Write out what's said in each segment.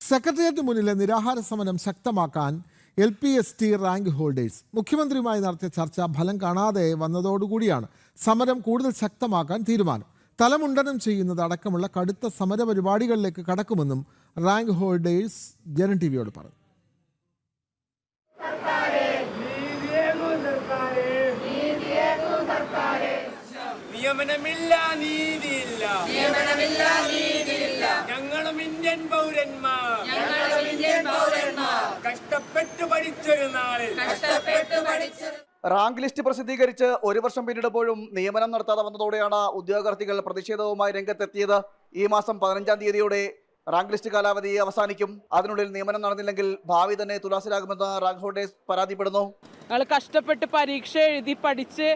Secretariat മുന്നിലെ നിരാഹാര സമരം ശക്തമാക്കാൻ LPST റാങ്ക് ഹോൾഡേഴ്സ് മുഖ്യമന്ത്രിയുമായി നടത്തിയ ചർച്ച ഫലം കാണാതെ വന്നതോടുകൂടിയാണ് സമരം കൂടുതൽ ശക്തമാക്കാൻ തീരുമാനം. തലമുണ്ടനം ചെയ്യുന്നത് അടക്കമുള്ള കടുത്ത സമര പരിപാടികളിലേക്ക് കടക്കുമെന്നും റാങ്ക് ഹോൾഡേഴ്സ് ജനം ടിവിയോട് പറഞ്ഞു. നിയമനമില്ല, നീതിയില്ല. ഞങ്ങളും ഇന്ത്യൻ പൗരന്മാർ കഷ്ടപ്പെട്ടു പഠിച്ചൊരു നാളിൽ റാങ്ക് ലിസ്റ്റ് പ്രസിദ്ധീകരിച്ച് ഒരു വർഷം പിന്നിടുമ്പോഴും നിയമനം നടത്താതെ വന്നതോടെയാണ് ഉദ്യോഗാർത്ഥികൾ പ്രതിഷേധവുമായി രംഗത്തെത്തിയത്. ഈ മാസം 15-ാം തീയതിയോടെ റാങ്ക് ലിസ്റ്റ് കാലാവധി അവസാനിക്കും. അതിനുള്ളിൽ നിയമനം നടന്നില്ലെങ്കിൽ ഭാവി തന്നെ തുലാസിലാകുമെന്ന് റാങ്ക് ഹോൾഡേഴ്സ് പരാതിപ്പെടുന്നു. ഞങ്ങൾ കഷ്ടപ്പെട്ട് പരീക്ഷ എഴുതി പഠിച്ച്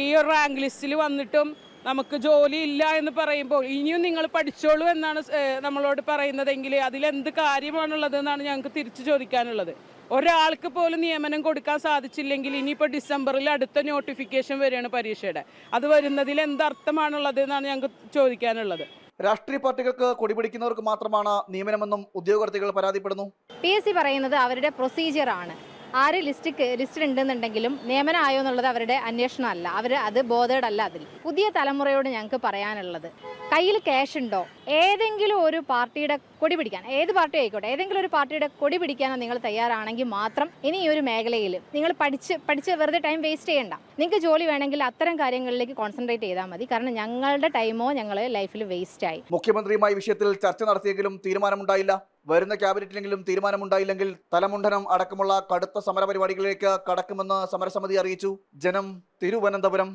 ഈ റാങ്ക് ലിസ്റ്റിൽ വന്നിട്ടും നമുക്ക് ജോലി ഇല്ല എന്ന് പറയുമ്പോൾ ഇനിയും നിങ്ങൾ പഠിച്ചോളൂ എന്നാണ് നമ്മളോട് പറയുന്നതെങ്കിൽ അതിലെന്ത് കാര്യമാണുള്ളത് എന്നാണ് ഞങ്ങൾക്ക് തിരിച്ചു ചോദിക്കാനുള്ളത്. ഒരാൾക്ക് പോലും നിയമനം കൊടുക്കാൻ സാധിച്ചില്ലെങ്കിൽ ഇനിയിപ്പോൾ ഡിസംബറിൽ അടുത്ത നോട്ടിഫിക്കേഷൻ വരികയാണ് പരീക്ഷയുടെ. അത് വരുന്നതിൽ എന്തർത്ഥമാണുള്ളത് എന്നാണ് ഞങ്ങൾക്ക് ചോദിക്കാനുള്ളത്. രാഷ്ട്രീയ പാർട്ടികൾക്ക് കൊടിപിടിക്കുന്നവർക്ക് മാത്രമാണ് നിയമനമെന്നും ഉദ്യോഗാർത്ഥികൾ പരാതിപ്പെടുന്നു. PSC പറയുന്നത് അവരുടെ പ്രൊസീജിയറാണ്. ആര് ലിസ്റ്റിലുണ്ടെന്നുണ്ടെങ്കിലും നിയമനം ആയോ എന്നുള്ളത് അവരുടെ അന്വേഷണമല്ല. അവർ അത് ബോധേഡല്ല. അതിൽ പുതിയ തലമുറയോട് ഞങ്ങൾക്ക് പറയാനുള്ളത്, കയ്യിൽ ക്യാഷ് ഉണ്ടോ, ഏതെങ്കിലും ഒരു പാർട്ടിയുടെ കൊടി പിടിക്കാൻ, ഏത് പാർട്ടി ആയിക്കോട്ടെ, ഏതെങ്കിലും ഒരു പാർട്ടിയുടെ കൊടി പിടിക്കാനോ നിങ്ങൾ തയ്യാറാണെങ്കിൽ മാത്രം ഇനി ഈ ഒരു മേഖലയിൽ നിങ്ങൾ പഠിച്ച് വെറുതെ ടൈം വേസ്റ്റ് ചെയ്യണ്ട. നിങ്ങൾക്ക് ജോലി വേണമെങ്കിൽ അത്തരം കാര്യങ്ങളിലേക്ക് കോൺസെൻട്രേറ്റ് ചെയ്താൽ മതി. കാരണം ഞങ്ങളുടെ ടൈമോ ഞങ്ങൾ ലൈഫിൽ വേസ്റ്റായി. മുഖ്യമന്ത്രിയുമായി വിഷയത്തിൽ ചർച്ച നടത്തിയെങ്കിലും തീരുമാനമുണ്ടായില്ല. വരുന്ന ക്യാബിനറ്റിലെങ്കിലും തീരുമാനമുണ്ടായില്ലെങ്കിൽ തലമുണ്ടനം അടക്കമുള്ള കടുത്ത സമരപരിപാടികളിലേക്ക് കടക്കുമെന്ന് സമരസമിതി അറിയിച്ചു. ജനം, തിരുവനന്തപുരം.